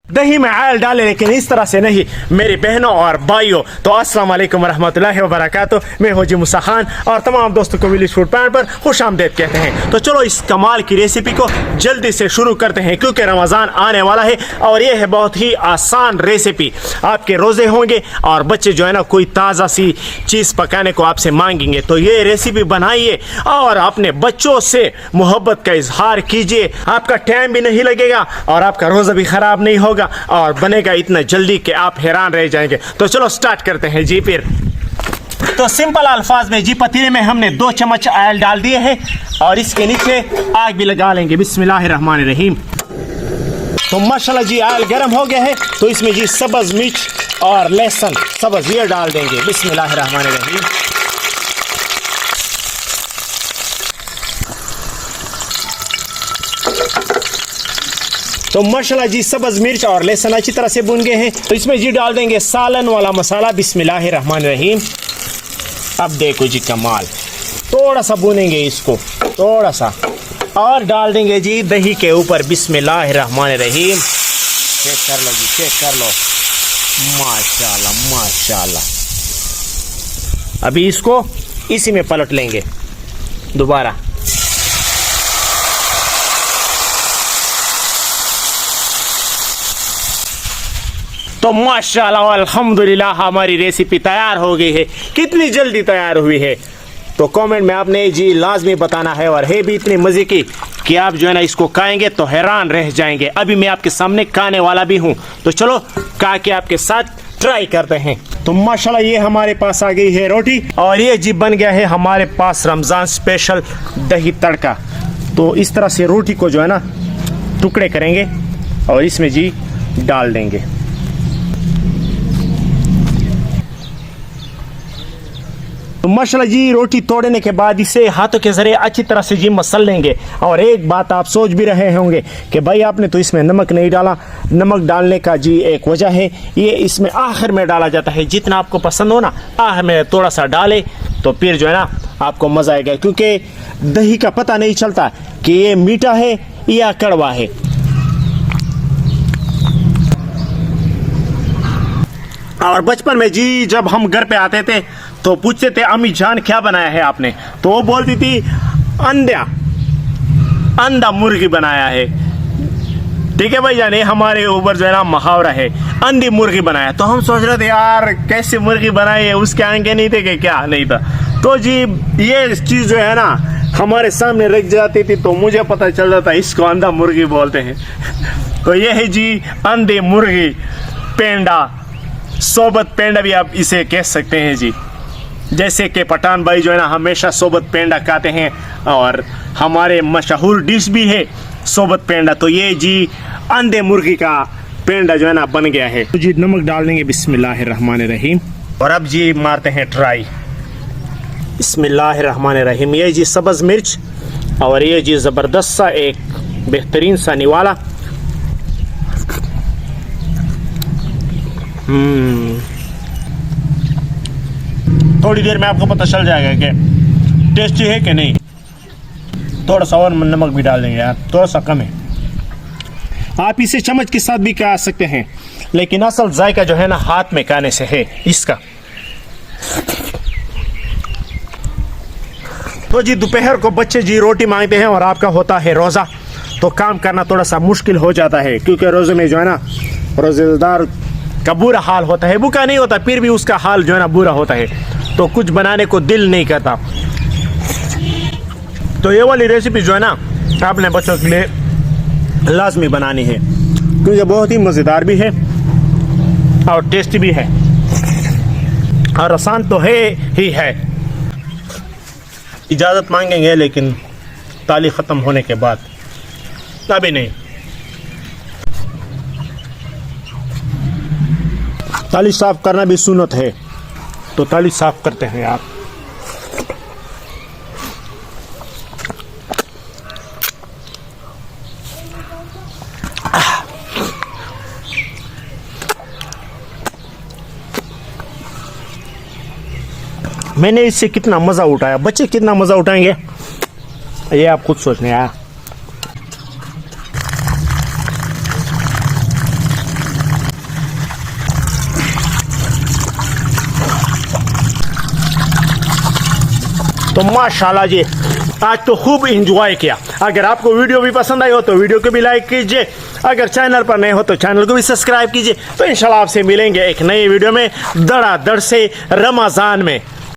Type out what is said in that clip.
दही में आयल डाले, लेकिन इस तरह से नहीं मेरी बहनों और भाइयों। तो अस्सलाम वालेकुम रहमतुल्लाहि व बरकातुहू। मैं हूं जी मूसा खान और तमाम दोस्तों को विलेज फूड पॉइंट पर खुश आमदेद कहते हैं। तो चलो इस कमाल की रेसिपी को जल्दी से शुरू करते हैं, क्योंकि रमज़ान आने वाला है और ये है बहुत ही आसान रेसिपी। आपके रोज़े होंगे और बच्चे जो है ना कोई ताज़ा सी चीज़ पकाने को आपसे मांगेंगे, तो ये रेसिपी बनाइए और अपने बच्चों से मोहब्बत का इजहार कीजिए। आपका टाइम भी नहीं लगेगा और आपका रोज़ा भी ख़राब नहीं होगा और बनेगा इतना जल्दी कि आप हैरान रह जाएंगे। तो चलो स्टार्ट करते हैं जी। फिर तो सिंपल अल्फाज में जी, पतीले में हमने 2 चम्मच ऑयल डाल दिए हैं और इसके नीचे आग भी लगा लेंगे। बिस्मिल्लाहिर्रहमानिर्रहीम। तो माशाल्लाह जी ऑयल गर्म हो गया है, तो इसमें जी सब्ज मिर्च और लहसुन सब्ज ये डाल देंगे। बिस्मिल्लाहिर्रहमानिर्रहीम। तो माशाल्लाह जी सब्ज मिर्च और लहसुन अच्छी तरह से भून गए हैं, तो इसमें जी डाल देंगे सालन वाला मसाला। बिस्मिल्लाहिर्रहमानिर्रहीम। अब देखो जी कमाल, थोड़ा सा भूनेंगे इसको, थोड़ा सा, और डाल देंगे जी दही के ऊपर। बिस्मिल्लाहिर्रहमानिर्रहीम। चेक कर लो जी, चेक कर लो, माशाल्लाह माशाल्लाह। अभी इसको इसी में पलट लेंगे दोबारा। तो माशाल्लाह अल्हम्दुलिल्लाह हमारी रेसिपी तैयार हो गई है। कितनी जल्दी तैयार हुई है, तो कमेंट में आपने जी लाजमी बताना है। और है भी इतनी मज़े की कि आप जो है ना इसको खाएंगे तो हैरान रह जाएंगे। अभी मैं आपके सामने खाने वाला भी हूँ, तो चलो खा के आपके साथ ट्राई करते हैं। तो माशाल्लाह ये हमारे पास आ गई है रोटी और ये जी बन गया है हमारे पास रमज़ान स्पेशल दही तड़का। तो इस तरह से रोटी को जो है ना टुकड़े करेंगे और इसमें जी डाल देंगे। तो माशाल्लाह जी रोटी तोड़ने के बाद इसे हाथों के जरिए अच्छी तरह से जी मसल लेंगे। और एक बात आप सोच भी रहे होंगे कि भाई आपने तो इसमें नमक नहीं डाला। नमक डालने का जी एक वजह है, ये इसमें आखिर में डाला जाता है। जितना आपको पसंद हो ना आखिर में थोड़ा सा डाले तो फिर जो है ना आपको मज़ा आएगा, क्योंकि दही का पता नहीं चलता कि ये मीठा है या कड़वा है। और बचपन में जी जब हम घर पे आते थे तो पूछते थे अम्मी जान क्या बनाया है आपने, तो वो बोलती थी अंडा मुर्गी बनाया है। ठीक है भाई जान, ये हमारे ऊपर जो है ना मुहावरा है, अंडी मुर्गी बनाया। तो हम सोच रहे थे यार कैसे मुर्गी बनाई है, उसके आंखें नहीं थे कि क्या नहीं था। तो जी ये चीज़ जो है ना हमारे सामने रख जाती थी तो मुझे पता चल जाता इसको अंडा मुर्गी बोलते हैं। तो ये है जी अंडे मुर्गी पेंडा, सोबत पेंडा भी आप इसे कह सकते हैं जी। जैसे कि पठान भाई जो है ना हमेशा सोबत पेंडा खाते हैं और हमारे मशहूर डिश भी है सोबत पेंडा। तो ये जी अंडे मुर्गी का पेंडा जो है ना बन गया है। तो जी नमक डाल देंगे। बिस्मिल्लाहिर्रहमानिर्रहीम। और अब जी मारते हैं ट्राई। बिस्मिल्लाहिर्रहमानिर्रहीम। ये जी सब्ज़ मिर्च और ये जी ज़बरदस्त सा एक बेहतरीन सा निवाला। थोड़ी देर में आपको पता चल जाएगा कि टेस्टी है कि नहीं। थोड़ा सा और नमक भी डाल देंगे यार, थोड़ा सा कम है। आप इसे चम्मच के साथ भी खा सकते हैं, लेकिन असल जायका जो है ना हाथ में खाने से है इसका। तो जी दोपहर को बच्चे जी रोटी मांगते हैं और आपका होता है रोज़ा, तो काम करना थोड़ा सा मुश्किल हो जाता है, क्योंकि रोज़े में जो है ना रोज़ेदार का बुरा हाल होता है। भूखा नहीं होता फिर भी उसका हाल जो है ना बुरा होता है, तो कुछ बनाने को दिल नहीं करता। तो ये वाली रेसिपी जो है ना आपने बच्चों के लिए लाजमी बनानी है, क्योंकि बहुत ही मज़ेदार भी है और टेस्टी भी है और आसान तो है ही है। इजाज़त मांगेंगे लेकिन ताली ख़त्म होने के बाद, अभी नहीं। ताली साफ करना भी सुन्नत है, तो ताली साफ करते हैं आप। मैंने इससे कितना मज़ा उठाया, बच्चे कितना मज़ा उठाएंगे ये आप खुद सोचने यार। तो माशाल्लाह जी आज तो खूब इंजॉय किया। अगर आपको वीडियो भी पसंद आई हो तो वीडियो को भी लाइक कीजिए, अगर चैनल पर नए हो तो चैनल को भी सब्सक्राइब कीजिए। तो इंशाल्लाह आपसे मिलेंगे एक नई वीडियो में धड़ाधड़ से रमज़ान में।